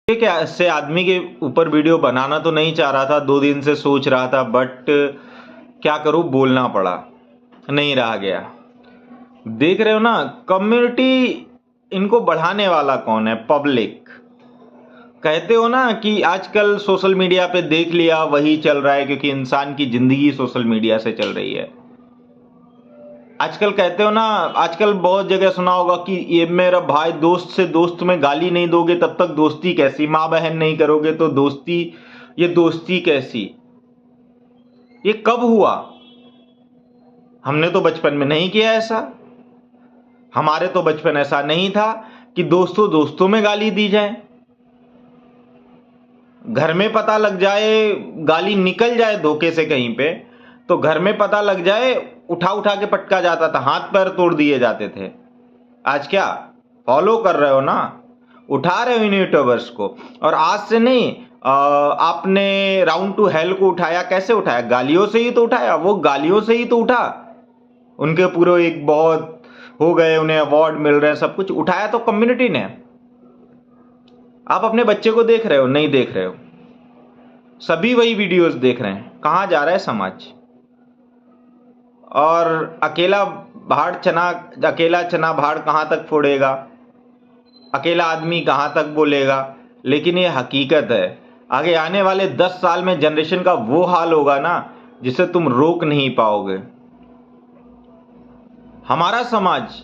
ठीक है, ऐसे आदमी के ऊपर वीडियो बनाना तो नहीं चाह रहा था, 2 दिन से सोच रहा था, बट क्या करूं, बोलना पड़ा, नहीं रहा गया। देख रहे हो ना, कम्युनिटी इनको बढ़ाने वाला कौन है? पब्लिक। कहते हो ना कि आजकल सोशल मीडिया पे देख लिया वही चल रहा है, क्योंकि इंसान की जिंदगी सोशल मीडिया से चल रही है। आजकल कहते हो ना, आजकल बहुत जगह सुना होगा कि ये मेरा भाई, दोस्त से दोस्त में गाली नहीं दोगे तब तक दोस्ती कैसी, माँ बहन नहीं करोगे तो दोस्ती, ये दोस्ती कैसी? ये कब हुआ? हमने तो बचपन में नहीं किया ऐसा। हमारे तो बचपन ऐसा नहीं था कि दोस्तों दोस्तों में गाली दी जाए। घर में पता लग जाए, गाली निकल जाए धोखे से कहीं पे, तो घर में पता लग जाए, उठा उठा के पटका जाता था, हाथ पैर तोड़ दिए जाते थे। आज क्या फॉलो कर रहे हो ना, उठा रहे हो इन यूट्यूबर्स को। और आज से नहीं, आपने राउंड टू हेल को उठाया, कैसे उठाया? गालियों से ही तो उठाया, वो गालियों से ही तो उठा। उनके पूरे एक बहुत हो गए, उन्हें अवार्ड मिल रहे हैं, सब कुछ उठाया तो कम्युनिटी ने। आप अपने बच्चे को देख रहे हो? नहीं देख रहे हो। सभी वही वीडियोस देख रहे हैं। कहां जा रहा है समाज? और अकेला चना भाड़ कहां तक फोड़ेगा? अकेला आदमी कहां तक बोलेगा? लेकिन ये हकीकत है, आगे आने वाले 10 साल में जनरेशन का वो हाल होगा ना, जिसे तुम रोक नहीं पाओगे। हमारा समाज,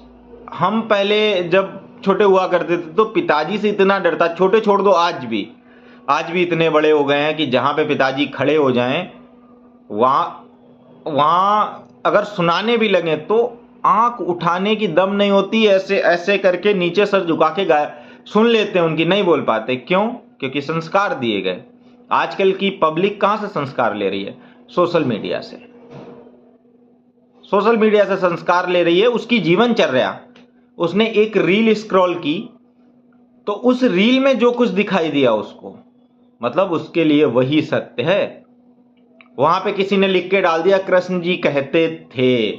हम पहले जब छोटे हुआ करते थे तो पिताजी से इतना डरता, छोटे छोड़ दो, आज भी इतने बड़े हो गए हैं कि जहां पे पिताजी खड़े हो जाएं, वहां अगर सुनाने भी लगे तो आंख उठाने की दम नहीं होती। ऐसे ऐसे करके नीचे सर झुका के सुन लेते हैं उनकी, नहीं बोल पाते। क्यों? क्योंकि संस्कार दिए गए। आजकल की पब्लिक कहां से संस्कार ले रही है? सोशल मीडिया से। सोशल मीडिया से संस्कार ले रही है। उसकी जीवनचर्या, उसने एक रील स्क्रॉल की तो उस रील में जो कुछ दिखाई दिया उसको, मतलब उसके लिए वही सत्य है। वहां पे किसी ने लिख के डाल दिया कृष्ण जी कहते थे,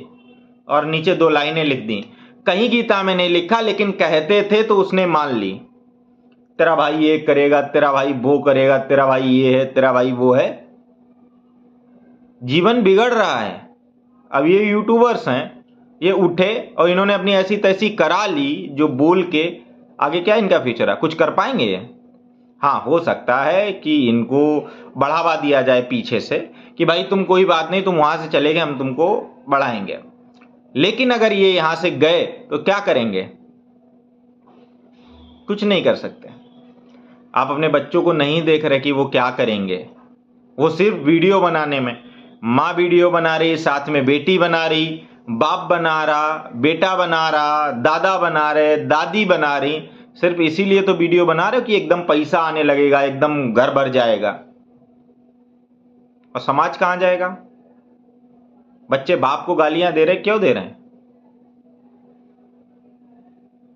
और नीचे 2 लाइनें लिख दी। कहीं गीता में नहीं लिखा, लेकिन कहते थे तो उसने मान ली। तेरा भाई ये करेगा, तेरा भाई वो करेगा, तेरा भाई ये है, तेरा भाई वो है। जीवन बिगड़ रहा है। अब ये यूट्यूबर्स हैं, ये उठे और इन्होंने अपनी ऐसी तैसी करा ली जो बोल के, आगे क्या इनका फ्यूचर है? कुछ कर पाएंगे ये? हाँ, हो सकता है कि इनको बढ़ावा दिया जाए पीछे से कि भाई तुम कोई बात नहीं, तुम वहां से चले गए, हम तुमको बढ़ाएंगे। लेकिन अगर ये यहां से गए तो क्या करेंगे? कुछ नहीं कर सकते। आप अपने बच्चों को नहीं देख रहे कि वो क्या करेंगे। वो सिर्फ वीडियो बनाने में, माँ वीडियो बना रही, साथ में बेटी बना रही, बाप बना रहा, बेटा बना रहा, दादा बना रहे, दादी बना रही। सिर्फ इसीलिए तो वीडियो बना रहे हो कि एकदम पैसा आने लगेगा, एकदम घर भर जाएगा। और समाज कहां जाएगा? बच्चे बाप को गालियां दे रहे, क्यों दे रहे हैं?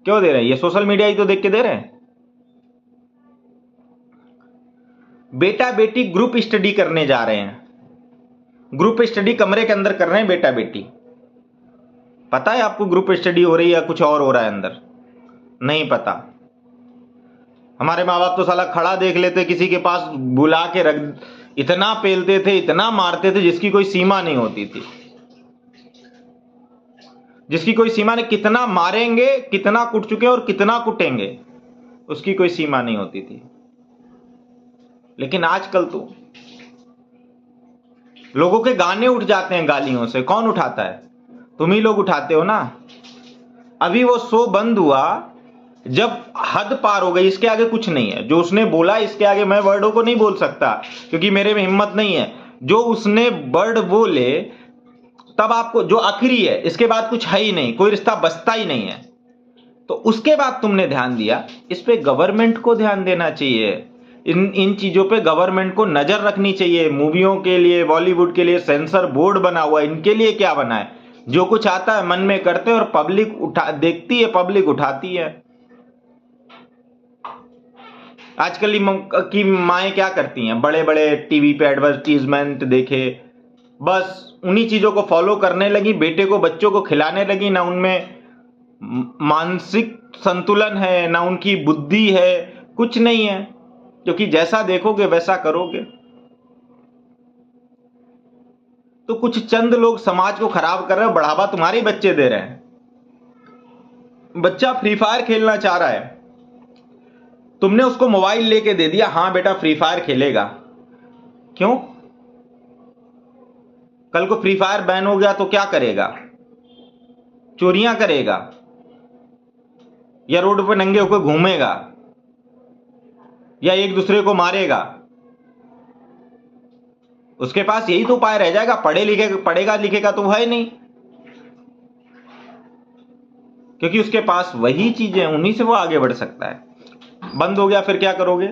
क्यों दे रहे हैं? ये सोशल मीडिया ही तो देख के दे रहे हैं। बेटा बेटी ग्रुप स्टडी करने जा रहे हैं। ग्रुप स्टडी कमरे के अंदर कर रहे हैं बेटा बेटी। पता है आपको ग्रुप स्टडी हो रही है, कुछ और हो रहा है अंदर? नहीं पता। हमारे माँ बाप तो साला खड़ा देख लेते, किसी के पास बुला के रख, इतना पेलते थे, इतना मारते थे, जिसकी कोई सीमा नहीं होती थी। जिसकी कोई सीमा नहीं, कितना मारेंगे, कितना कुट चुके और कितना कुटेंगे, उसकी कोई सीमा नहीं होती थी। लेकिन आजकल तो लोगों के गाने उठ जाते हैं गालियों से। कौन उठाता है? तुम ही लोग उठाते हो ना। अभी वो शो बंद हुआ जब हद पार हो गई, इसके आगे कुछ नहीं है। जो उसने बोला, इसके आगे मैं वर्डों को नहीं बोल सकता, क्योंकि मेरे में हिम्मत नहीं है। जो उसने वर्ड बोले, तब आपको जो आखिरी है, इसके बाद कुछ है ही नहीं, कोई रिश्ता बचता ही नहीं है। तो उसके बाद तुमने ध्यान दिया। इस पे गवर्नमेंट को ध्यान देना चाहिए। इन चीजों पे गवर्नमेंट को नजर रखनी चाहिए। मूवियों के लिए, बॉलीवुड के लिए सेंसर बोर्ड बना हुआ है, इनके लिए क्या बना है? जो कुछ आता है मन में करते हैं, और पब्लिक देखती है, पब्लिक उठाती है। आजकल की माएँ क्या करती हैं? बड़े बड़े टीवी पे एडवर्टीजमेंट देखे, बस उन्हीं चीजों को फॉलो करने लगी, बेटे को, बच्चों को खिलाने लगी। ना उनमें मानसिक संतुलन है, ना उनकी बुद्धि है, कुछ नहीं है। क्योंकि जैसा देखोगे वैसा करोगे। तो कुछ चंद लोग समाज को खराब कर रहे हो, बढ़ावा तुम्हारे बच्चे दे रहे हैं। बच्चा फ्री फायर खेलना चाह रहा है, तुमने उसको मोबाइल लेके दे दिया, हां बेटा फ्री फायर खेलेगा। क्यों? कल को फ्री फायर बैन हो गया तो क्या करेगा? चोरियां करेगा या रोड पर नंगे होकर घूमेगा या एक दूसरे को मारेगा? उसके पास यही तो उपाय रह जाएगा। पढ़ेगा लिखेगा तो है नहीं, क्योंकि उसके पास वही चीजें, उन्हीं से वो आगे बढ़ सकता है। बंद हो गया फिर क्या करोगे?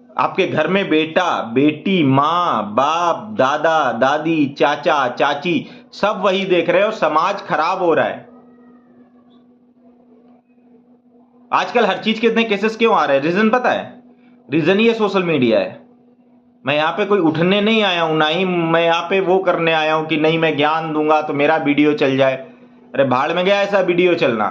आपके घर में बेटा बेटी, मां बाप, दादा दादी, चाचा चाची सब वही देख रहे हो, समाज खराब हो रहा है। आजकल हर चीज के इतने केसेस क्यों आ रहे हैं? रीजन पता है? रीजन ये सोशल मीडिया है। मैं यहां पे कोई उठने नहीं आया हूं, ना ही मैं यहां पे वो करने आया हूं कि नहीं मैं ज्ञान दूंगा तो मेरा वीडियो चल जाए। अरे भाड़ में गया ऐसा वीडियो चलना।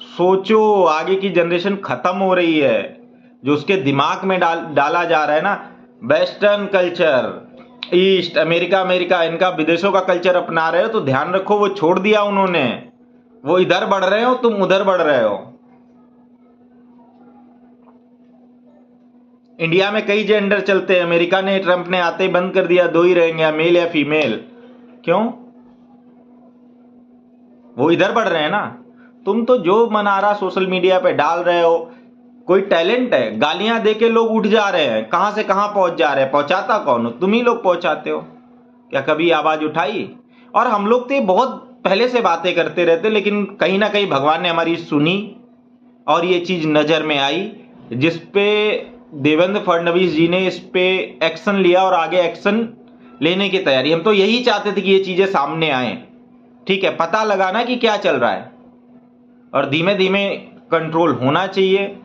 सोचो, आगे की जनरेशन खत्म हो रही है। जो उसके दिमाग में डाला जा रहा है ना, वेस्टर्न कल्चर, ईस्ट अमेरिका इनका विदेशों का कल्चर अपना रहे हो, तो ध्यान रखो वो छोड़ दिया उन्होंने। वो इधर बढ़ रहे हो, तुम उधर बढ़ रहे हो। इंडिया में कई जेंडर चलते हैं, अमेरिका ने, ट्रंप ने आते ही बंद कर दिया, दो ही रहेंगे, मेल या फीमेल। क्यों? वो इधर बढ़ रहे हैं ना। तुम तो जो मना रहा सोशल मीडिया पे डाल रहे हो। कोई टैलेंट है, गालियां देके लोग उठ जा रहे हैं, कहां से कहां पहुंच जा रहे हैं। पहुंचाता कौन हो? तुम ही लोग पहुंचाते हो। क्या कभी आवाज उठाई? और हम लोग तो बहुत पहले से बातें करते रहते, लेकिन कहीं ना कहीं भगवान ने हमारी सुनी और ये चीज नजर में आई, जिसपे देवेंद्र फडणवीस जी ने इस पे एक्शन लिया और आगे एक्शन लेने की तैयारी। हम तो यही चाहते थे कि ये चीजें सामने आए। ठीक है, पता लगाना कि क्या चल रहा है और धीमे धीमे कंट्रोल होना चाहिए।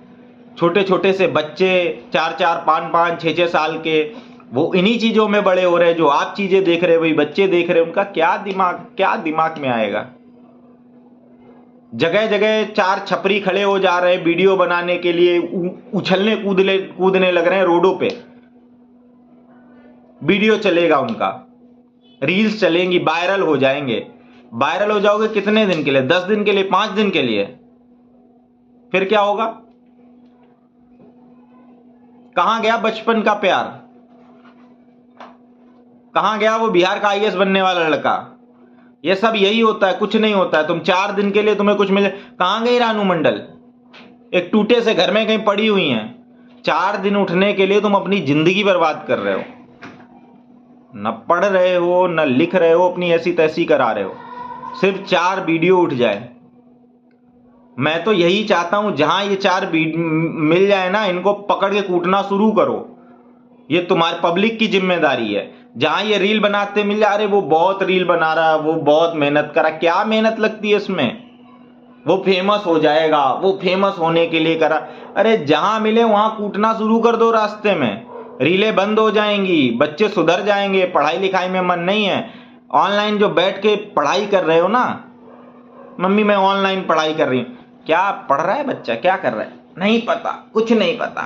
छोटे छोटे से बच्चे 4-4, 5-5, 6-6 साल के, वो इन्हीं चीजों में बड़े हो रहे हैं। जो आप चीजें देख रहे हो वही बच्चे देख रहे हैं। उनका क्या दिमाग में आएगा? जगह जगह 4 छपरी खड़े हो जा रहे हैं वीडियो बनाने के लिए, उछलने कूदने लग रहे हैं रोडों पे। वीडियो चलेगा उनका, रील्स चलेंगी, वायरल हो जाएंगे। वायरल हो जाओगे कितने दिन के लिए? 10 दिन के लिए, 5 दिन के लिए। फिर क्या होगा? कहां गया बचपन का प्यार? कहां गया वो बिहार का आईएएस बनने वाला लड़का? ये सब यही होता है, कुछ नहीं होता है। तुम 4 दिन के लिए तुम्हें कुछ मिले। कहां गई रानू मंडल? एक टूटे से घर में कहीं पड़ी हुई हैं। 4 दिन उठने के लिए तुम अपनी जिंदगी बर्बाद कर रहे हो। न पढ़ रहे हो, न लिख रहे हो, अपनी ऐसी तैसी करा रहे हो, सिर्फ 4 वीडियो उठ जाए। मैं तो यही चाहता हूं, जहां ये 4 मिल जाए ना, इनको पकड़ के कूटना शुरू करो। ये तुम्हारी पब्लिक की जिम्मेदारी है। जहां ये रील बनाते मिल जाए, अरे वो बहुत रील बना रहा है, वो बहुत मेहनत करा। क्या मेहनत लगती है इसमें? वो फेमस हो जाएगा, वो फेमस होने के लिए करा। अरे जहां मिले वहां कूटना शुरू कर दो रास्ते में। रीलें बंद हो जाएंगी, बच्चे सुधर जाएंगे, पढ़ाई लिखाई में मन नहीं है। ऑनलाइन जो बैठ के पढ़ाई कर रहे हो ना, मम्मी मैं ऑनलाइन पढ़ाई कर रही हूं। क्या पढ़ रहा है बच्चा? क्या कर रहा है? नहीं पता, कुछ नहीं पता।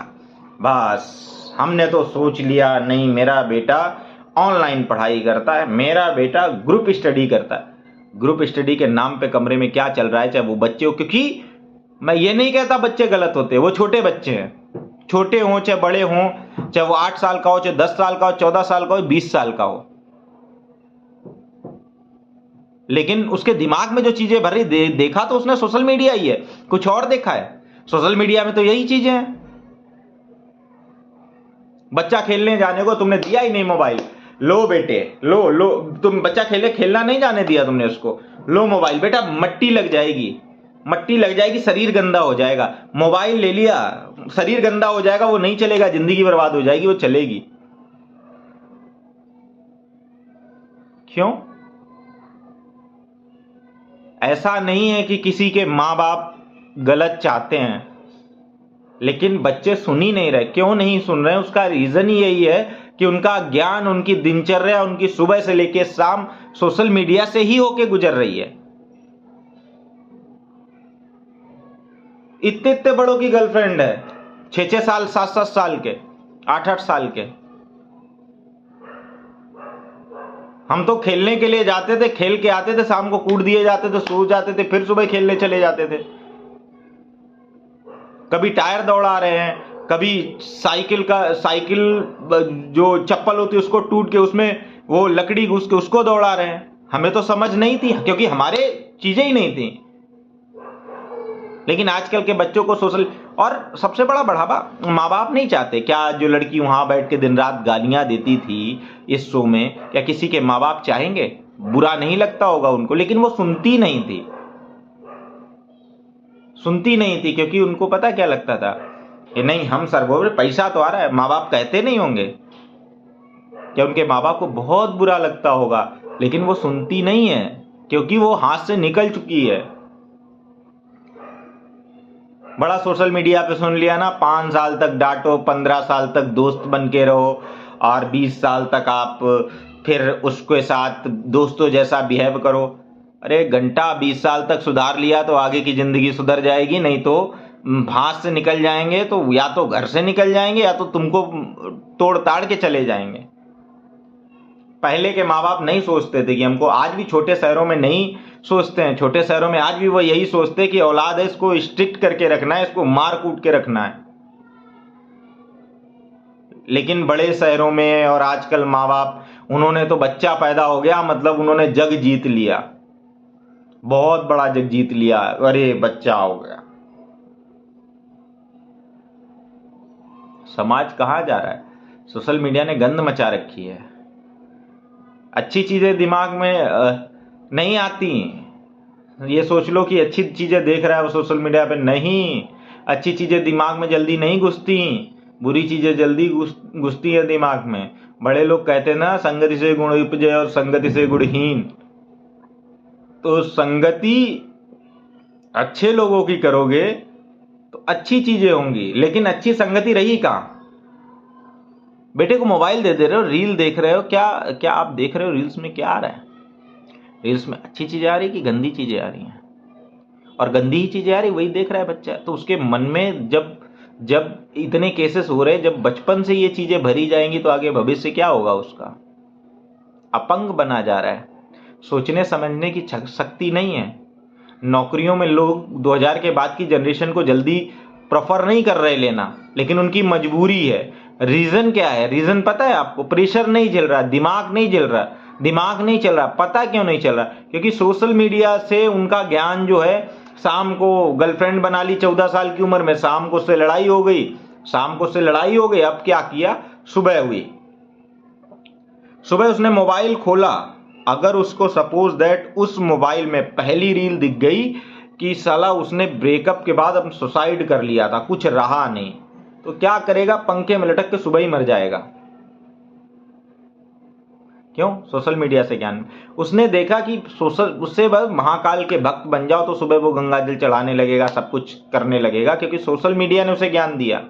बस हमने तो सोच लिया, नहीं मेरा बेटा ऑनलाइन पढ़ाई करता है, मेरा बेटा ग्रुप स्टडी करता है। ग्रुप स्टडी के नाम पे कमरे में क्या चल रहा है, चाहे वो बच्चे हो। क्योंकि मैं ये नहीं कहता बच्चे गलत होते, वो छोटे बच्चे हैं। छोटे हों चाहे बड़े हों, चाहे वो 8 साल का हो, चाहे 10 साल का हो, 14 साल का हो, 20 साल का हो, लेकिन उसके दिमाग में जो चीजें भर रही, देखा तो उसने सोशल मीडिया ही है, कुछ और देखा है? सोशल मीडिया में तो यही चीजें हैं। बच्चा खेलने जाने को तुमने दिया ही नहीं मोबाइल। लो बेटे, लो तुम बच्चा खेलना नहीं जाने दिया तुमने उसको। लो मोबाइल बेटा, मट्टी लग जाएगी, शरीर गंदा हो जाएगा। मोबाइल ले लिया, शरीर गंदा हो जाएगा, वो नहीं चलेगा, जिंदगी बर्बाद हो जाएगी। वो चलेगी क्यों? ऐसा नहीं है कि किसी के मां बाप गलत चाहते हैं, लेकिन बच्चे सुन ही नहीं रहे। क्यों नहीं सुन रहे? उसका रीजन ही यही है कि उनका ज्ञान, उनकी दिनचर्या, उनकी सुबह से लेकर शाम सोशल मीडिया से ही होके गुजर रही है। इतने इतने बड़ों की गर्लफ्रेंड है, 6-6 साल 7-7 साल के, 8-8 साल के। हम तो खेलने के लिए जाते थे, खेल के आते थे, शाम को कूट दिए जाते थे, सो जाते थे, फिर सुबह खेलने चले जाते थे। कभी टायर दौड़ा रहे हैं, कभी साइकिल जो चप्पल होती है उसको टूट के उसमें वो लकड़ी घुस के उसको दौड़ा रहे हैं। हमें तो समझ नहीं थी क्योंकि हमारे चीजें ही नहीं थी। लेकिन आजकल के बच्चों को सोशल, और सबसे बड़ा बढ़ावा माँ बाप नहीं चाहते क्या? जो लड़की वहां बैठ के दिन रात गालियां देती थी इस शो में, क्या किसी के माँ बाप चाहेंगे? बुरा नहीं लगता होगा उनको, लेकिन वो सुनती नहीं थी क्योंकि उनको पता क्या लगता था कि नहीं, हम सरगोर, पैसा तो आ रहा है। माँ बाप कहते नहीं होंगे क्या? उनके माँ बाप को बहुत बुरा लगता होगा, लेकिन वो सुनती नहीं है क्योंकि वो हाथ से निकल चुकी है। बड़ा सोशल मीडिया पे सुन लिया ना, 5 साल तक डांटो, 15 साल तक दोस्त बन के रहो, और 20 साल तक आप फिर उसके साथ दोस्तों जैसा बिहेव करो। अरे घंटा 20 साल तक सुधार लिया तो आगे की जिंदगी सुधर जाएगी, नहीं तो हाथ से निकल जाएंगे, तो या तो घर से निकल जाएंगे या तो तुमको तोड़ ताड़ के चले जाएंगे। पहले के माँ बाप नहीं सोचते थे कि हमको, आज भी छोटे शहरों में नहीं सोचते हैं, छोटे शहरों में आज भी वो यही सोचते हैं कि औलाद है, इसको स्ट्रिक्ट करके रखना है, इसको मार कूट के रखना है। लेकिन बड़े शहरों में और आजकल माँ बाप, उन्होंने तो बच्चा पैदा हो गया मतलब उन्होंने जग जीत लिया, बहुत बड़ा जग जीत लिया, अरे बच्चा हो गया। समाज कहाँ जा रहा है? सोशल मीडिया ने गंद मचा रखी है। अच्छी चीजें दिमाग में नहीं आती। ये सोच लो कि अच्छी चीजें देख रहा है वो सोशल मीडिया पे, नहीं, अच्छी चीजें दिमाग में जल्दी नहीं घुसती, बुरी चीजें जल्दी घुसती है दिमाग में। बड़े लोग कहते हैं ना, संगति से गुण उपजे और संगति से गुणहीन। तो संगति अच्छे लोगों की करोगे तो अच्छी चीजें होंगी, लेकिन अच्छी संगति रही कहाँ? बेटे को मोबाइल दे रहे हो, रील देख रहे हो, क्या आप देख रहे हो रील्स में क्या आ रहा है? रील्स में अच्छी चीजें आ रही कि गंदी चीजें आ रही हैं? और गंदी ही चीजें आ रही वही देख रहा है बच्चा। तो उसके मन में जब इतने केसेस हो रहे हैं, जब बचपन से ये चीजें भरी जाएंगी तो आगे भविष्य क्या होगा उसका? अपंग बना जा रहा है, सोचने समझने की शक्ति नहीं है। नौकरियों में लोग 2000 के बाद की जनरेशन को जल्दी प्रेफर नहीं कर रहे लेना, लेकिन उनकी मजबूरी है। रीजन क्या है? रीजन पता है आपको? प्रेशर नहीं झेल रहा, दिमाग नहीं चल रहा। पता क्यों नहीं चल रहा? क्योंकि सोशल मीडिया से उनका ज्ञान जो है, शाम को गर्लफ्रेंड बना ली 14 साल की उम्र में, शाम को उससे लड़ाई हो गई, अब क्या किया? सुबह उसने मोबाइल खोला, अगर उसको सपोज दैट उस मोबाइल में पहली रील दिख गई कि साला उसने ब्रेकअप के बाद अब सुसाइड कर लिया था, कुछ रहा नहीं, तो क्या करेगा? पंखे में लटक के सुबह ही मर जाएगा। क्यों? सोशल मीडिया से ज्ञान। उसने देखा कि उससे बस महाकाल के भक्त बन जाओ तो सुबह वो गंगा जल चढ़ाने लगेगा, सब कुछ करने लगेगा, क्योंकि सोशल मीडिया ने उसे ज्ञान दिया।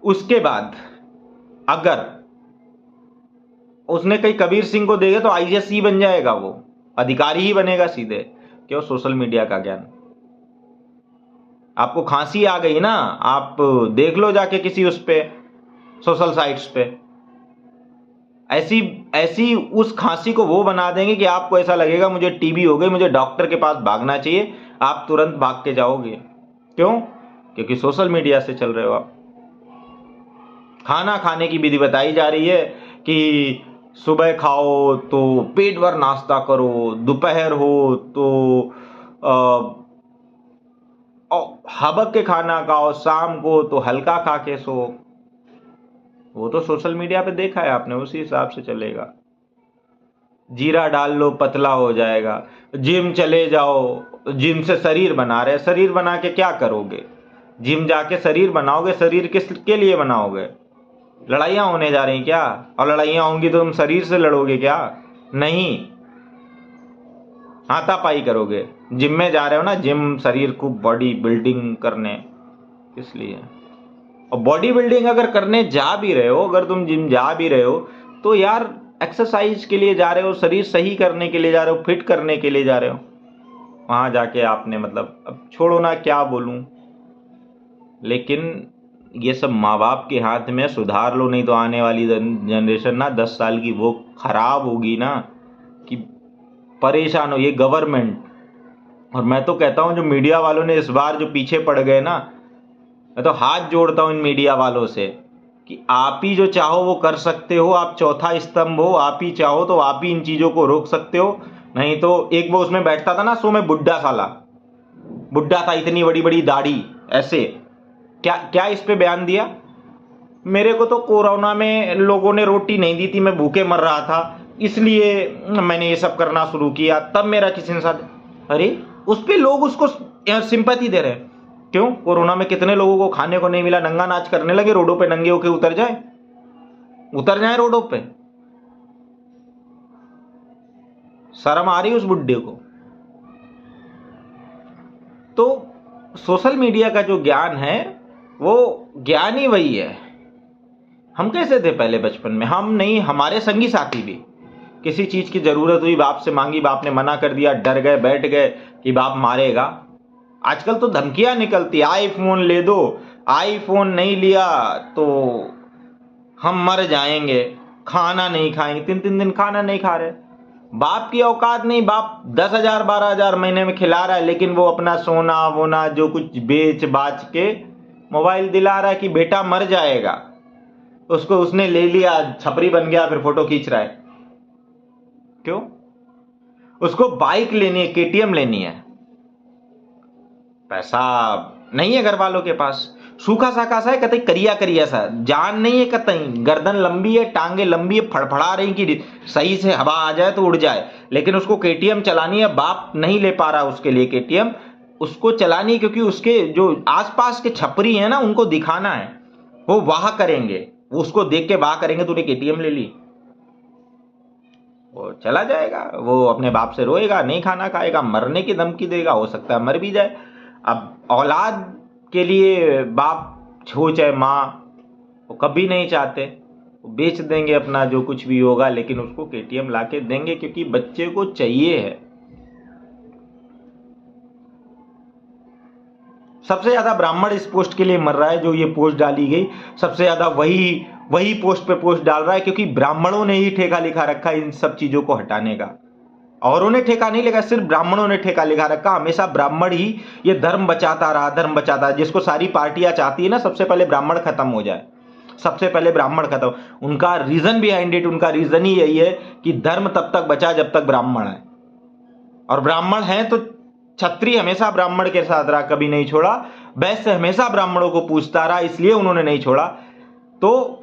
उसके बाद अगर उसने कहीं कबीर सिंह को देखे तो आईएएस ही बन जाएगा, वो अधिकारी ही बनेगा सीधे। क्यों? सोशल मीडिया का ज्ञान। आपको खांसी आ गई ना, आप देख लो जाके किसी उस पे सोशल साइट्स पे, ऐसी उस खांसी को वो बना देंगे कि आपको ऐसा लगेगा मुझे टीबी हो गई, मुझे डॉक्टर के पास भागना चाहिए, आप तुरंत भाग के जाओगे। क्यों? क्योंकि सोशल मीडिया से चल रहे हो आप। खाना खाने की विधि बताई जा रही है कि सुबह खाओ तो पेट भर नाश्ता करो, दोपहर हो तो हबक के खाना खाओ, शाम को तो हल्का खा के सो। वो तो सोशल मीडिया पे देखा है आपने, उसी हिसाब से चलेगा। जीरा डाल लो पतला हो जाएगा, जिम चले जाओ, जिम से शरीर बना रहे, शरीर बना के क्या करोगे? जिम जाके शरीर बनाओगे, शरीर किसके लिए बनाओगे? लड़ाइयां होने जा रही क्या? और लड़ाइयां होंगी तो तुम शरीर से लड़ोगे क्या? नहीं, हाथापाई करोगे। जिम में जा रहे हो ना, जिम शरीर को बॉडी बिल्डिंग करने, इसलिए। और बॉडी बिल्डिंग अगर करने जा भी रहे हो, अगर तुम जिम जा भी रहे हो तो यार एक्सरसाइज के लिए जा रहे हो, शरीर सही करने के लिए जा रहे हो, फिट करने के लिए जा रहे हो। वहाँ जाके आपने मतलब, अब छोड़ो ना क्या बोलूँ, लेकिन ये सब माँ बाप के हाथ में, सुधार लो नहीं तो आने वाली जनरेशन ना 10 साल की वो खराब होगी ना कि परेशान हो ये गवर्नमेंट। और मैं तो कहता हूँ जो मीडिया वालों ने इस बार जो पीछे पड़ गए ना, मैं तो हाथ जोड़ता हूँ इन मीडिया वालों से कि आप ही जो चाहो वो कर सकते हो, आप चौथा स्तंभ हो, आप ही चाहो तो आप ही इन चीज़ों को रोक सकते हो। नहीं तो एक वो उसमें बैठता था ना शो में, बुड्ढा साला, बुड्ढा था, इतनी बड़ी बड़ी दाढ़ी, ऐसे क्या क्या इस पे बयान दिया, मेरे को तो कोरोना में लोगों ने रोटी नहीं दी थी, मैं भूखे मर रहा था, इसलिए मैंने ये सब करना शुरू किया, तब मेरा किसी ने साथ। अरे उस पे लोग उसको सिंपैथी दे रहे हैं। क्यों? कोरोना में कितने लोगों को खाने को नहीं मिला, नंगा नाच करने लगे रोडों पे, नंगे होके उतर जाए रोडों पे। शर्म आ रही उस बुड्ढे को। तो सोशल मीडिया का जो ज्ञान है वो ज्ञान ही वही है। हम कैसे थे पहले बचपन में? हम नहीं, हमारे संगी साथी भी, किसी चीज की जरूरत हुई बाप से मांगी, बाप ने मना कर दिया, डर गए, बैठ गए कि बाप मारेगा। आजकल तो धमकियां निकलती, आईफोन ले दो, आईफोन नहीं लिया तो हम मर जाएंगे, खाना नहीं खाएंगे, 3-3 दिन खाना नहीं खा रहे। बाप की औकात नहीं, बाप 10,000 12,000 महीने में खिला रहा है, लेकिन वो अपना सोना वोना जो कुछ बेच बाच के मोबाइल दिला रहा है कि बेटा मर जाएगा। उसको उसने ले लिया, छपरी बन गया, फिर फोटो खींच रहा है। क्यों? उसको बाइक लेनी है, केटीएम लेनी है, पैसा नहीं है घर वालों के पास, सूखा साखा सा है, कतई करिया करिया सा, जान नहीं है कतई, गर्दन लंबी है, टांगे लंबी है, फड़फड़ा रही कि सही से हवा आ जाए तो उड़ जाए, लेकिन उसको केटीएम चलानी है। बाप नहीं ले पा रहा उसके लिए केटीएम, उसको चलानी है क्योंकि उसके जो आसपास के छपरी है ना, उनको दिखाना है, वो वाह करेंगे, वो उसको देख के वाह करेंगे, तूने केटीएम ले ली। वो चला जाएगा, वो अपने बाप से रोएगा, नहीं खाना खाएगा, मरने की धमकी देगा, हो सकता है मर भी जाए। अब औलाद के लिए बाप हो चाहे माँ, वो कभी नहीं चाहते, वो बेच देंगे अपना जो कुछ भी होगा, लेकिन उसको केटीएम ला के देंगे क्योंकि बच्चे को चाहिए है। सबसे ज्यादा ब्राह्मण इस पोस्ट के लिए मर रहा है, जो ये पोस्ट डाली गई, सबसे ज्यादा वही पोस्ट पे पोस्ट डाल रहा है, क्योंकि ब्राह्मणों ने ही ठेका लिखा रखा है इन सब चीजों को हटाने का। औरों ने ठेका नहीं लिखा, सिर्फ ब्राह्मणों ने ठेका लिखा रखा। हमेशा ब्राह्मण ही ये धर्म बचाता रहा, धर्म बचाता, जिसको सारी पार्टियां चाहती है ना, सबसे पहले ब्राह्मण खत्म हो जाए, सबसे पहले ब्राह्मण खत्म। उनका रीजन बिहाइंड इट, उनका रीजन ही यही है कि धर्म तब तक बचा जब तक ब्राह्मण है, और ब्राह्मण है तो क्षत्रिय हमेशा ब्राह्मण के साथ रहा, कभी नहीं छोड़ा। वैश्य हमेशा ब्राह्मणों को पूछता रहा, इसलिए उन्होंने नहीं छोड़ा। तो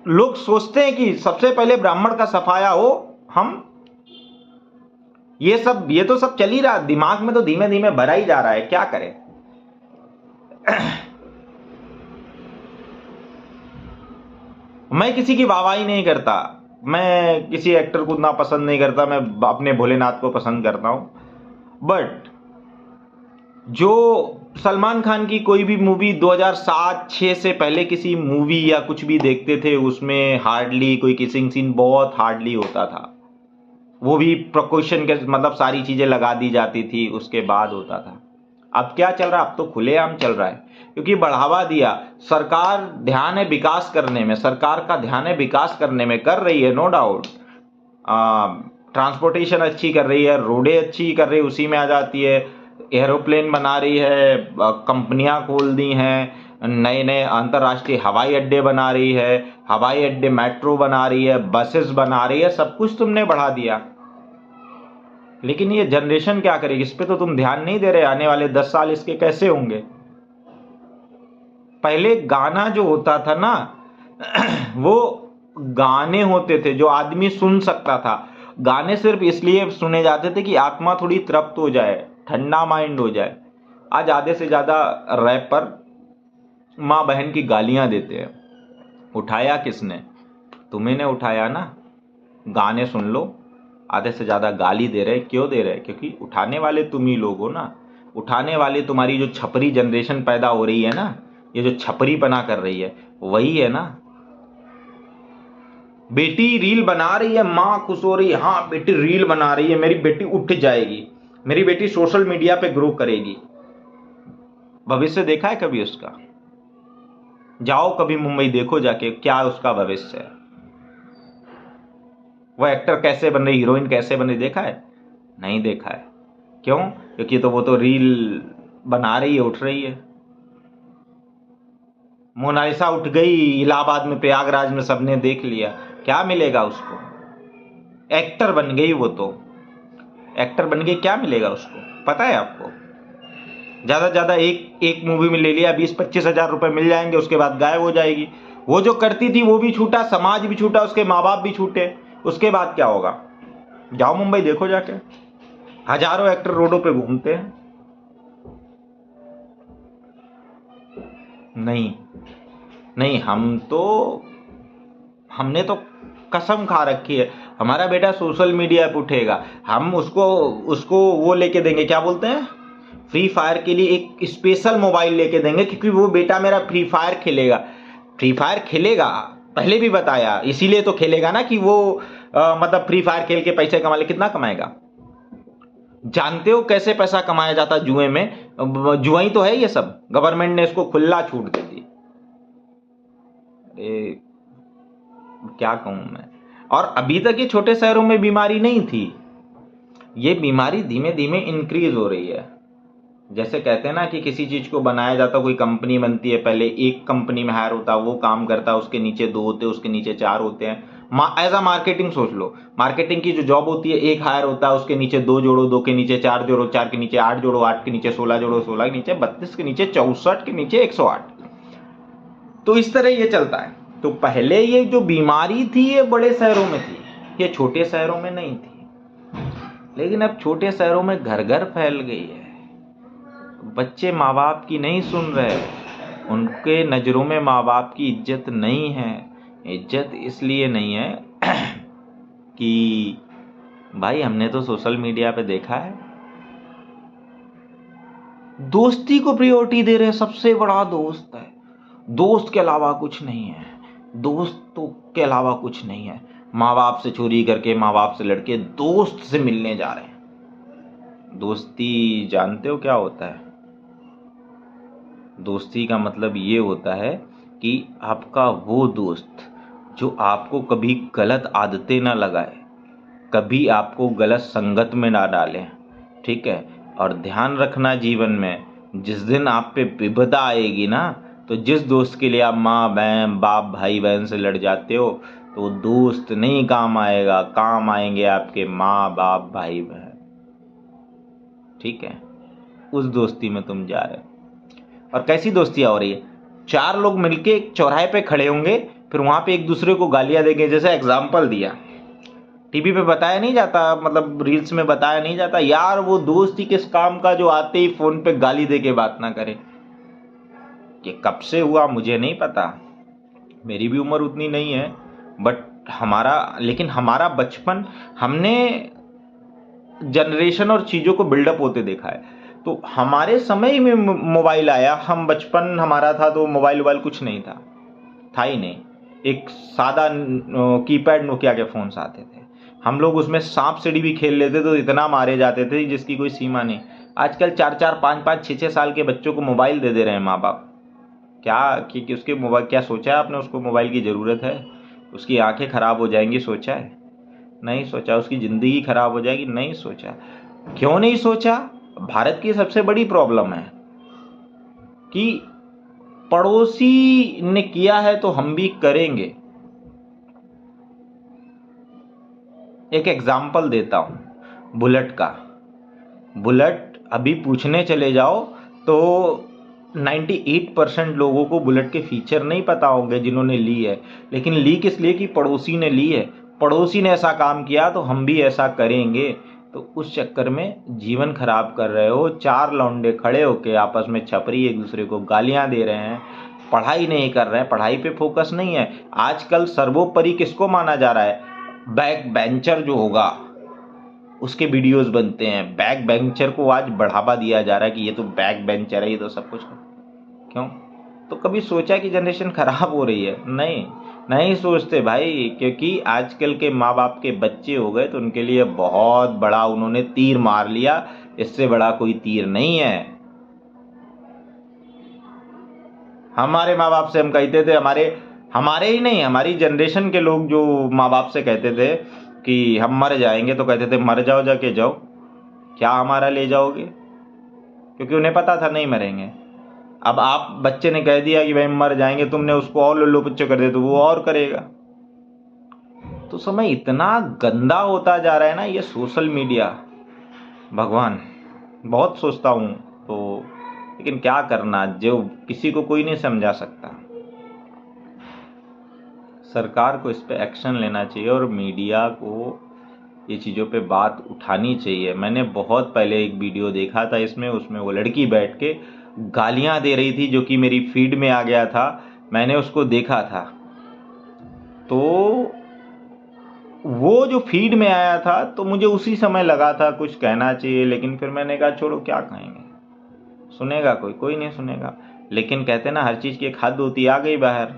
लोग सोचते हैं कि सबसे पहले ब्राह्मण का सफाया हो। हम ये तो सब चल ही रहा, दिमाग में तो धीमे धीमे भरा ही जा रहा है, क्या करें। मैं किसी की वाहवाही नहीं करता, मैं किसी एक्टर को उतना पसंद नहीं करता, मैं अपने भोलेनाथ को पसंद करता हूं। बट जो सलमान खान की कोई भी मूवी 2007-06 से पहले किसी मूवी या कुछ भी देखते थे, उसमें हार्डली कोई किसिंग सीन, बहुत हार्डली होता था, वो भी प्रिकॉशन के मतलब सारी चीजें लगा दी जाती थी, उसके बाद होता था। अब क्या चल रहा है? अब तो खुलेआम चल रहा है, क्योंकि बढ़ावा दिया सरकार। ध्यान है विकास करने में, सरकार का ध्यान है विकास करने में, कर रही है नो डाउट, ट्रांसपोर्टेशन अच्छी कर रही है, रोडें अच्छी कर रही है, उसी में आ जाती है, एरोप्लेन बना रही है, कंपनियां खोल दी हैं, नए नए अंतर्राष्ट्रीय हवाई अड्डे बना रही है, हवाई अड्डे मेट्रो बना रही है, बसेस बना रही है, सब कुछ तुमने बढ़ा दिया। लेकिन ये जनरेशन क्या करेगी? इस पे तो तुम ध्यान नहीं दे रहे। आने वाले 10 साल इसके कैसे होंगे? पहले गाना जो होता था ना, वो गाने होते थे जो आदमी सुन सकता था। गाने सिर्फ इसलिए सुने जाते थे कि आत्मा थोड़ी तृप्त हो जाए, ठंडा माइंड हो जाए। आज आधे से ज्यादा रैपर माँ बहन की गालियां देते हैं। उठाया किसने? तुम्ही ने उठाया ना। गाने सुन लो, आधे से ज्यादा गाली दे रहे। क्यों दे रहे? क्योंकि उठाने वाले तुम ही लोग हो ना। उठाने वाले तुम्हारी जो छपरी जनरेशन पैदा हो रही है ना, ये जो छपरी पना कर रही है, वही है ना। बेटी रील बना रही है, माँ खुश हो रही है, हाँ बेटी रील बना रही है, मेरी बेटी उठ जाएगी। मेरी बेटी सोशल मीडिया पे ग्रो करेगी। भविष्य देखा है कभी उसका? जाओ कभी मुंबई, देखो जाके क्या उसका भविष्य है। वो एक्टर कैसे बन रही, हीरोइन कैसे बन रही, देखा है? नहीं देखा है। क्यों? क्योंकि तो वो तो रील बना रही है, उठ रही है। मोनालिसा उठ गई इलाहाबाद में, प्रयागराज में, सबने देख लिया, क्या मिलेगा उसको? एक्टर बन गई वो तो, एक्टर बन गई, क्या मिलेगा उसको पता है आपको? ज्यादा से ज्यादा एक मूवी में ले लिया 20-25 हजार रुपए मिल जाएंगे, उसके बाद गायब हो जाएगी। वो जो करती थी वो भी छूटा, समाज भी छूटा, उसके माँ बाप भी छूटे, उसके बाद क्या होगा? जाओ मुंबई देखो जाके, हजारों एक्टर रोडों पे घूमते हैं। नहीं नहीं, हमने तो कसम खा रखी है, हमारा बेटा सोशल मीडिया पे उठेगा, हम उसको उसको वो लेके देंगे, क्या बोलते हैं, फ्री फायर के लिए एक स्पेशल मोबाइल लेके देंगे, क्योंकि वो बेटा मेरा फ्री फायर खेलेगा। फ्री फायर खेलेगा, पहले भी बताया, इसीलिए तो खेलेगा ना कि वो मतलब फ्री फायर खेल के पैसे कमा ले। कितना कमाएगा? जानते हो कैसे पैसा कमाया जाता जुए में? जुआ ही तो है ये सब, गवर्नमेंट ने इसको खुला छूट दे दी। अरे क्या कहूं मैं। और अभी तक ये छोटे शहरों में बीमारी नहीं थी, ये बीमारी धीमे धीमे इंक्रीज हो रही है। जैसे कहते हैं ना कि किसी चीज को बनाया जाता, कोई कंपनी बनती है, पहले एक कंपनी में हायर होता, वो काम करता, उसके नीचे 2 होते, उसके नीचे 4 होते हैं। एज अ मार्केटिंग सोच लो, मार्केटिंग की जो जॉब होती है, एक हायर होता है, उसके नीचे 2 जोड़ो, 2 के नीचे 4 जोड़ो, 4 के नीचे 8 जोड़ो, 8 के नीचे 16 जोड़ो, 16 के नीचे 32, के नीचे 64, के नीचे 108। तो इस तरह ये चलता है। तो पहले ये जो बीमारी थी ये बड़े शहरों में थी, ये छोटे शहरों में नहीं थी, लेकिन अब छोटे शहरों में घर घर फैल गई है। बच्चे माँ बाप की नहीं सुन रहे, उनके नज़रों में माँ बाप की इज्जत नहीं है। इज्जत इसलिए नहीं है कि भाई हमने तो सोशल मीडिया पे देखा है, दोस्ती को प्रायोरिटी दे रहे हैं, सबसे बड़ा दोस्त है, दोस्त के अलावा कुछ नहीं है, दोस्तों के अलावा कुछ नहीं है। माँ बाप से चोरी करके, माँ बाप से लड़के दोस्त से मिलने जा रहे हैं। दोस्ती जानते हो क्या होता है? दोस्ती का मतलब ये होता है कि आपका वो दोस्त जो आपको कभी गलत आदतें ना लगाए, कभी आपको गलत संगत में ना डाले, ठीक है? और ध्यान रखना जीवन में, जिस दिन आप पे विपदा आएगी ना, तो जिस दोस्त के लिए आप माँ बहन, बाप भाई बहन से लड़ जाते हो, तो दोस्त नहीं काम आएगा, काम आएंगे आपके माँ बाप भाई बहन, ठीक है? उस दोस्ती में तुम जा रहे हो। और कैसी दोस्तियां हो रही है? 4 लोग मिलके एक चौराहे पे खड़े होंगे, फिर वहां पे एक दूसरे को गालियां देंगे। जैसे एग्जाम्पल दिया, टीवी पे बताया नहीं जाता, मतलब रील्स में बताया नहीं जाता, यार वो दोस्त ही किस काम का जो आते ही फोन पे गाली दे के बात ना करे। ये कब से हुआ मुझे नहीं पता, मेरी भी उम्र उतनी नहीं है, बट लेकिन हमारा बचपन, हमने जनरेशन और चीजों को बिल्डअप होते देखा है। तो हमारे समय में मोबाइल आया, हम बचपन हमारा था तो मोबाइल कुछ नहीं था ही नहीं। एक सादा कीपैड नोकिया के फोन्स आते थे, हम लोग उसमें सांप सीढ़ी भी खेल लेते तो इतना मारे जाते थे जिसकी कोई सीमा नहीं। आजकल 4-4, 5-5, 6-6 साल के बच्चों को मोबाइल दे दे रहे हैं माँ बाप। क्या कि उसके मोबाइल, क्या सोचा है आपने उसको मोबाइल की ज़रूरत है? उसकी आंखें खराब हो जाएंगी, सोचा है? नहीं सोचा। उसकी ज़िंदगी खराब हो जाएगी, नहीं सोचा। क्यों नहीं सोचा? भारत की सबसे बड़ी प्रॉब्लम है कि पड़ोसी ने किया है तो हम भी करेंगे। एक एग्जाम्पल देता हूं बुलेट का। बुलेट अभी पूछने चले जाओ तो 98% लोगों को बुलेट के फीचर नहीं पता होंगे जिन्होंने ली है, लेकिन ली किस लिए कि पड़ोसी ने ली है, पड़ोसी ने ऐसा काम किया तो हम भी ऐसा करेंगे। तो उस चक्कर में जीवन खराब कर रहे हो। 4 लौंडे खड़े होके आपस में छपरी एक दूसरे को गालियां दे रहे हैं, पढ़ाई नहीं कर रहे हैं, पढ़ाई पे फोकस नहीं है। आजकल सर्वोपरि किसको माना जा रहा है? बैक बेंचर जो होगा उसके वीडियोस बनते हैं। बैक बेंचर को आज बढ़ावा दिया जा रहा है कि ये तो बैक बेंचर है, ये तो सब कुछ। क्यों? तो कभी सोचा कि जनरेशन खराब हो रही है? नहीं सोचते भाई, क्योंकि आजकल के माँ बाप के बच्चे हो गए तो उनके लिए बहुत बड़ा उन्होंने तीर मार लिया इससे बड़ा कोई तीर नहीं है। हमारे माँ बाप से हम कहते थे, हमारे ही नहीं, हमारी जनरेशन के लोग जो माँ बाप से कहते थे कि हम मर जाएंगे, तो कहते थे मर जाओ, जाके जाओ, क्या हमारा ले जाओगे, क्योंकि उन्हें पता था नहीं मरेंगे। अब आप बच्चे ने कह दिया कि भाई मर जाएंगे, तुमने उसको और लुल्लू पुच्चो कर दे तो वो और करेगा। तो समय इतना गंदा होता जा रहा है ना, ये सोशल मीडिया, भगवान, बहुत सोचता हूँ तो, लेकिन क्या करना, जो किसी को कोई नहीं समझा सकता। सरकार को इस पे एक्शन लेना चाहिए और मीडिया को ये चीज़ों पे बात उठानी चाहिए। मैंने बहुत पहले एक वीडियो देखा था उसमें वो लड़की बैठ के गालियां दे रही थी, जो कि मेरी फीड में आ गया था, मैंने उसको देखा था। तो वो जो फीड में आया था तो मुझे उसी समय लगा था कुछ कहना चाहिए, लेकिन फिर मैंने कहा छोड़ो, क्या कहेंगे, सुनेगा कोई नहीं सुनेगा। लेकिन कहते ना हर चीज़ की एक हद होती, आ गई बाहर,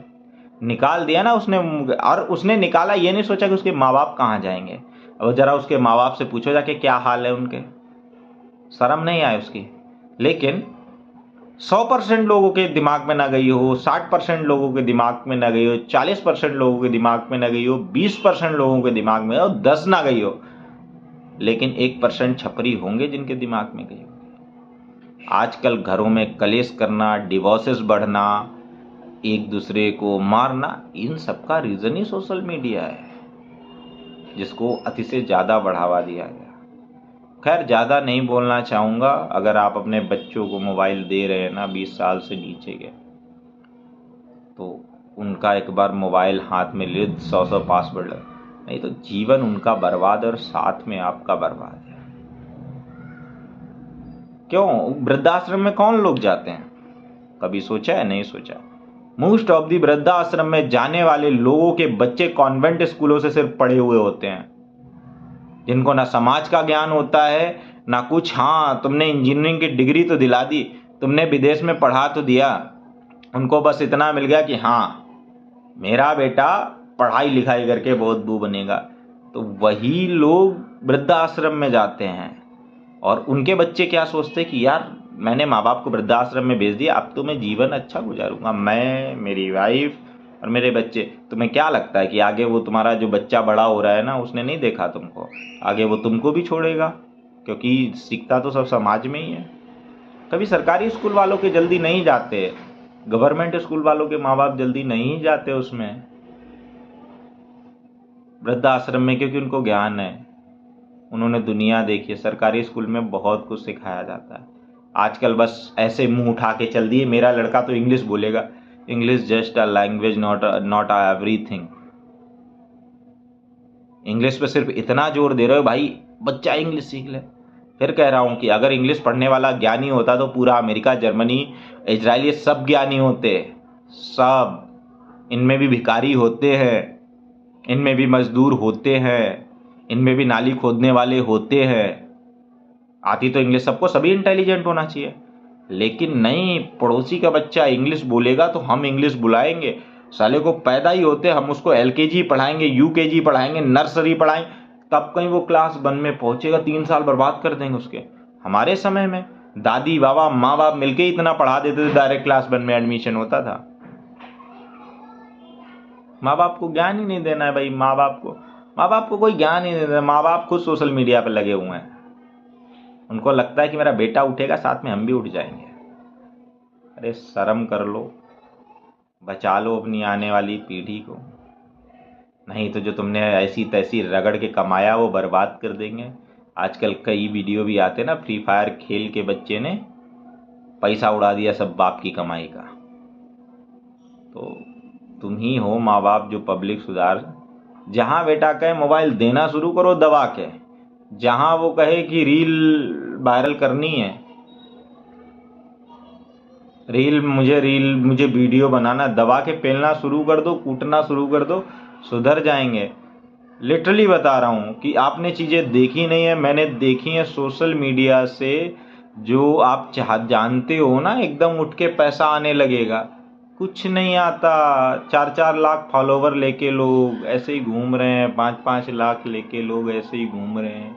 निकाल दिया ना उसने। और उसने निकाला, ये नहीं सोचा कि उसके माँ बाप कहाँ जाएंगे। अब जरा उसके माँ बाप से पूछो जाके क्या हाल है उनके, शर्म नहीं आए उसकी। लेकिन 100% लोगों के दिमाग में ना गई हो, 60% लोगों के दिमाग में ना गई हो, 40% लोगों के दिमाग में ना गई हो, 20% लोगों के दिमाग में हो, 10 ना गई हो, लेकिन 1% छपरी होंगे जिनके दिमाग में गई हो। आजकल घरों में कलेश करना, डिवोर्सेस बढ़ना, एक दूसरे को मारना, इन सब का रीजन ही सोशल मीडिया है, जिसको अति से ज़्यादा बढ़ावा दिया गया। खैर ज़्यादा नहीं बोलना चाहूँगा। अगर आप अपने बच्चों को मोबाइल दे रहे हैं ना 20 साल से नीचे के, तो उनका एक बार मोबाइल हाथ में ले 100 पासवर्ड, नहीं तो जीवन उनका बर्बाद और साथ में आपका बर्बाद है। क्यों वृद्धाश्रम में कौन लोग जाते हैं, कभी सोचा है? नहीं सोचा। मोस्ट ऑफ दी वृद्धाश्रम में जाने वाले लोगों के बच्चे कॉन्वेंट स्कूलों से सिर्फ पढ़े हुए होते हैं, जिनको ना समाज का ज्ञान होता है ना कुछ। हाँ, तुमने इंजीनियरिंग की डिग्री तो दिला दी, तुमने विदेश में पढ़ा तो दिया, उनको बस इतना मिल गया कि हाँ मेरा बेटा पढ़ाई लिखाई करके बहुत बू बनेगा। तो वही लोग वृद्धाश्रम में जाते हैं और उनके बच्चे क्या सोचते हैं कि यार मैंने माँ बाप को वृद्धाश्रम में भेज दिया, अब तो मैं जीवन अच्छा गुजारूंगा, मैं, मेरी वाइफ और मेरे बच्चे। तुम्हें क्या लगता है कि आगे वो तुम्हारा जो बच्चा बड़ा हो रहा है ना, उसने नहीं देखा तुमको, आगे वो तुमको भी छोड़ेगा, क्योंकि सीखता तो सब समाज में ही है। कभी सरकारी स्कूल वालों के जल्दी नहीं जाते, गवर्नमेंट स्कूल वालों के माँ बाप जल्दी नहीं जाते उसमें, वृद्धाश्रम में, क्योंकि उनको ज्ञान है, उन्होंने दुनिया देखी है। सरकारी स्कूल में बहुत कुछ सिखाया जाता है। आजकल बस ऐसे मुंह उठा के चल दिए, मेरा लड़का तो इंग्लिश बोलेगा, English just a language, not a everything. English पे सिर्फ इतना जोर दे रहे हो भाई बच्चा इंग्लिश सीख ले। फिर कह रहा हूं कि अगर इंग्लिश पढ़ने वाला ज्ञानी होता तो पूरा अमेरिका, जर्मनी, इजराइल, ये सब ज्ञानी होते, सब। इनमें भी भिखारी होते हैं, इनमें भी मजदूर होते हैं, इनमें भी नाली खोदने वाले होते हैं। आती तो इंग्लिश सबको, सभी इंटेलिजेंट होना चाहिए, लेकिन नहीं, पड़ोसी का बच्चा इंग्लिश बोलेगा तो हम इंग्लिश बुलाएंगे। साले को पैदा ही होते हम उसको एलकेजी पढ़ाएंगे, यूकेजी पढ़ाएंगे, नर्सरी पढ़ाएंगे, तब कहीं वो क्लास 1 में पहुंचेगा, 3 साल बर्बाद कर देंगे उसके। हमारे समय में दादी बाबा माँ बाप मिलके इतना पढ़ा देते थे, डायरेक्ट क्लास 1 में एडमिशन होता था। माँ बाप को ज्ञान ही नहीं देना है भाई, माँ बाप को कोई ज्ञान ही नहीं देना। माँ बाप खुद सोशल मीडिया पर लगे हुए हैं, उनको लगता है कि मेरा बेटा उठेगा साथ में हम भी उठ जाएंगे। अरे शर्म कर लो, बचा लो अपनी आने वाली पीढ़ी को, नहीं तो जो तुमने ऐसी तैसी रगड़ के कमाया वो बर्बाद कर देंगे। आजकल कई वीडियो भी आते ना, फ्री फायर खेल के बच्चे ने पैसा उड़ा दिया सब बाप की कमाई का। तो तुम ही हो माँ बाप जो पब्लिक सुधार। जहां बेटा कहे मोबाइल देना शुरू करो दबा के, जहां वो कहे कि रील वायरल करनी है, मुझे वीडियो बनाना, दबा के पेलना शुरू कर दो, कूटना शुरू कर दो, सुधर जाएंगे। लिटरली बता रहा हूँ कि आपने चीज़ें देखी नहीं है, मैंने देखी है सोशल मीडिया से। जो आप जानते हो ना, एकदम उठ के पैसा आने लगेगा, कुछ नहीं आता। 4-4 लाख फॉलोवर लेके लोग ऐसे ही घूम रहे हैं, 5-5 लाख लेके लोग ऐसे ही घूम रहे हैं।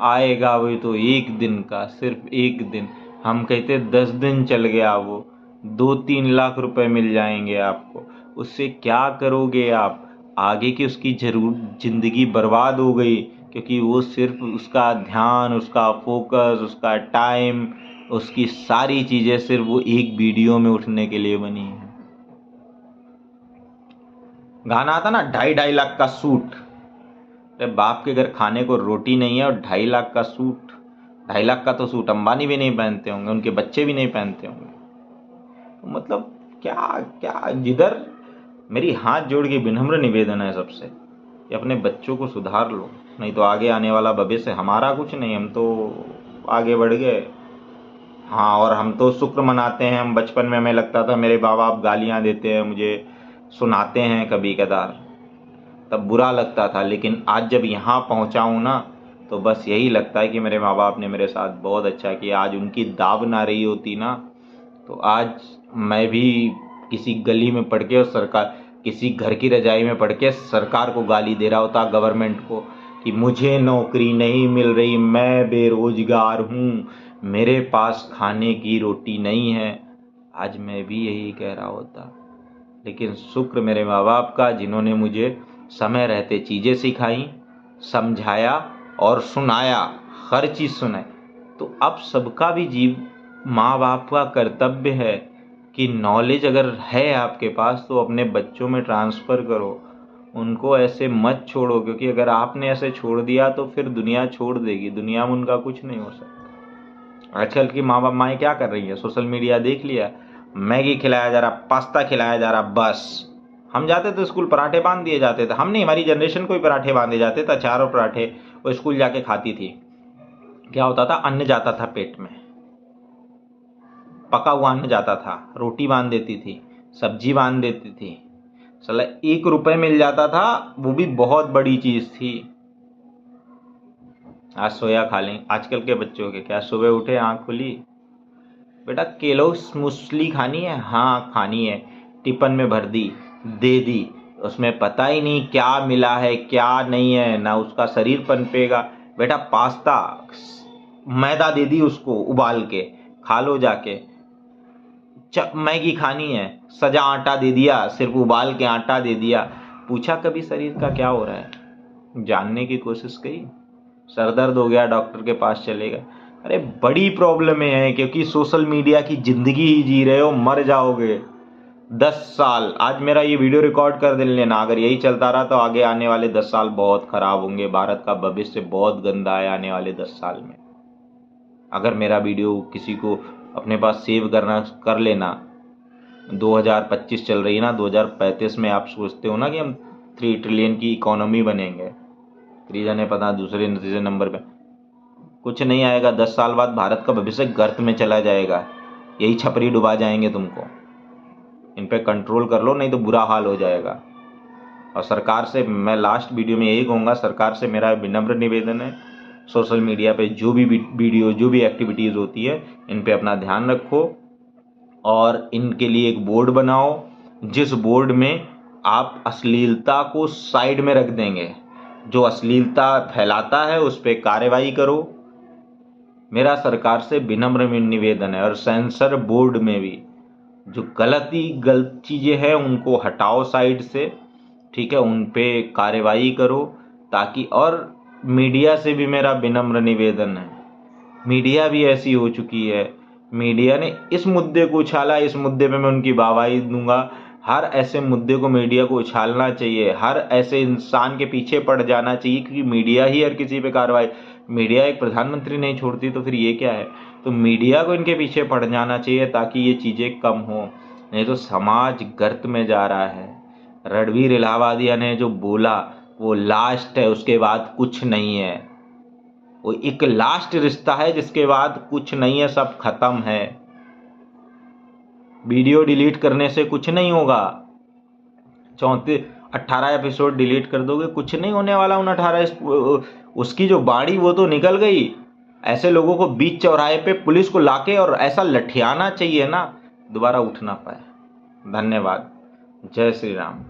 आएगा वही तो 1 दिन का, सिर्फ 1 दिन। हम कहते 10 दिन चल गया वो, 2-3 लाख रुपए मिल जाएंगे आपको। उससे क्या करोगे आप? आगे की उसकी जिंदगी बर्बाद हो गई, क्योंकि वो सिर्फ उसका ध्यान, उसका फोकस, उसका टाइम, उसकी सारी चीजें सिर्फ वो एक वीडियो में उठने के लिए बनी है। गाना आता ना 2.5 लाख का सूट। अरे बाप के घर खाने को रोटी नहीं है और 2.5 लाख का सूट। 2.5 लाख का तो सूट अंबानी भी नहीं पहनते होंगे, उनके बच्चे भी नहीं पहनते होंगे। तो मतलब क्या क्या, जिधर मेरी हाथ जोड़ के विनम्र निवेदन है सबसे कि अपने बच्चों को सुधार लो, नहीं तो आगे आने वाला भविष्य हमारा कुछ नहीं। हम तो आगे बढ़ गए। हाँ, और हम तो शुक्र मनाते हैं। हम बचपन में हमें लगता था मेरे माँ बाप गालियाँ देते हैं, मुझे सुनाते हैं कभी कदार, तब बुरा लगता था। लेकिन आज जब यहाँ पहुँचा हूँ ना, तो बस यही लगता है कि मेरे माँ बाप ने मेरे साथ बहुत अच्छा किया। आज उनकी दाव ना रही होती ना, तो आज मैं भी किसी गली में पड़ के और सरकार, किसी घर की रजाई में पड़ के सरकार को गाली दे रहा होता, गवर्नमेंट को, कि मुझे नौकरी नहीं मिल रही, मैं बेरोजगार हूँ, मेरे पास खाने की रोटी नहीं है। आज मैं भी यही कह रहा होता। लेकिन शुक्र मेरे माँ बाप का, जिन्होंने मुझे समय रहते चीज़ें सिखाई, समझाया और सुनाया, हर चीज़ सुनाई। तो अब सबका भी माँ बाप का कर्तव्य है कि नॉलेज अगर है आपके पास तो अपने बच्चों में ट्रांसफ़र करो, उनको ऐसे मत छोड़ो, क्योंकि अगर आपने ऐसे छोड़ दिया तो फिर दुनिया छोड़ देगी, दुनिया में उनका कुछ नहीं हो सकता। आजकल की माँ बाप माएँ क्या कर रही है? सोशल मीडिया देख लिया, मैगी खिलाया जा रहा, पास्ता खिलाया जा रहा, बस। हम जाते थे स्कूल, पराठे बांध दिए जाते थे। हम नहीं, हमारी जनरेशन को भी पराठे बांधे जाते थे, अचार और पराठे। वो स्कूल जाके खाती थी। क्या होता था? अन्न जाता था पेट में, पका हुआ अन्न जाता था, रोटी बांध देती थी, सब्जी बांध देती थी। साला 1 रुपए मिल जाता था, वो भी बहुत बड़ी चीज थी। आज सोया खा लें। आजकल के बच्चों के क्या, सुबह उठे आँख खुली, बेटा केलोग्स मूसली खानी है? हाँ खानी है। टिफिन में भर दी, दे दी। उसमें पता ही नहीं क्या मिला है क्या नहीं है, ना उसका शरीर पनपेगा। बेटा पास्ता, मैदा दे दी उसको उबाल के, खा लो जाके। मैगी खानी है, सजा आटा दे दिया, सिर्फ उबाल के आटा दे दिया। पूछा कभी शरीर का क्या हो रहा है? जानने की कोशिश की? सर दर्द हो गया, डॉक्टर के पास चले गए। अरे बड़ी प्रॉब्लम है, क्योंकि सोशल मीडिया की जिंदगी ही जी रहे हो, मर जाओगे। 10 साल, आज मेरा ये वीडियो रिकॉर्ड कर लेना, अगर यही चलता रहा तो आगे आने वाले 10 साल बहुत खराब होंगे। भारत का भविष्य बहुत गंदा है आने वाले 10 साल में। अगर मेरा वीडियो किसी को अपने पास सेव करना कर लेना, 2025 चल रही है ना, 2035 में आप सोचते हो ना कि हम 3 ट्रिलियन की इकोनॉमी बनेंगे, तीसरे ने पता दूसरे तीसरे नंबर पे, कुछ नहीं आएगा। 10 साल बाद भारत का भविष्य गर्त में चला जाएगा, यही छपरी डुबा जाएंगे तुमको। इन पे कंट्रोल कर लो, नहीं तो बुरा हाल हो जाएगा। और सरकार से मैं लास्ट वीडियो में यही कहूँगा, सरकार से मेरा विनम्र निवेदन है, सोशल मीडिया पे जो भी वीडियो, जो भी एक्टिविटीज़ होती है, इन पे अपना ध्यान रखो और इनके लिए एक बोर्ड बनाओ, जिस बोर्ड में आप अश्लीलता को साइड में रख देंगे। जो अश्लीलता फैलाता है उस पर कार्रवाई करो। मेरा सरकार से विनम्र निवेदन है। और सेंसर बोर्ड में भी जो गलत चीज़ें हैं उनको हटाओ साइड से, ठीक है, उन पे कार्रवाई करो ताकि। और मीडिया से भी मेरा विनम्र निवेदन है, मीडिया भी ऐसी हो चुकी है, मीडिया ने इस मुद्दे को उछाला, इस मुद्दे पे मैं उनकी वाहवाही दूंगा। हर ऐसे मुद्दे को मीडिया को उछालना चाहिए, हर ऐसे इंसान के पीछे पड़ जाना चाहिए, क्योंकि मीडिया ही हर किसी पे कार्रवाई। मीडिया एक प्रधानमंत्री नहीं छोड़ती तो फिर ये क्या है? तो मीडिया को इनके पीछे पड़ जाना चाहिए ताकि ये चीज़ें कम हो, नहीं तो समाज गर्त में जा रहा है। रणवीर इलाहाबादिया ने जो बोला वो लास्ट है, उसके बाद कुछ नहीं है। वो एक लास्ट रिश्ता है जिसके बाद कुछ नहीं है, सब खत्म है। वीडियो डिलीट करने से कुछ नहीं होगा। 18 एपिसोड डिलीट कर दोगे, कुछ नहीं होने वाला उन 18। उसकी जो बाड़ी वो तो निकल गई। ऐसे लोगों को बीच चौराहे पे पुलिस को लाके और ऐसा लठियाना चाहिए ना, दोबारा उठ ना पाए। धन्यवाद। जय श्री राम।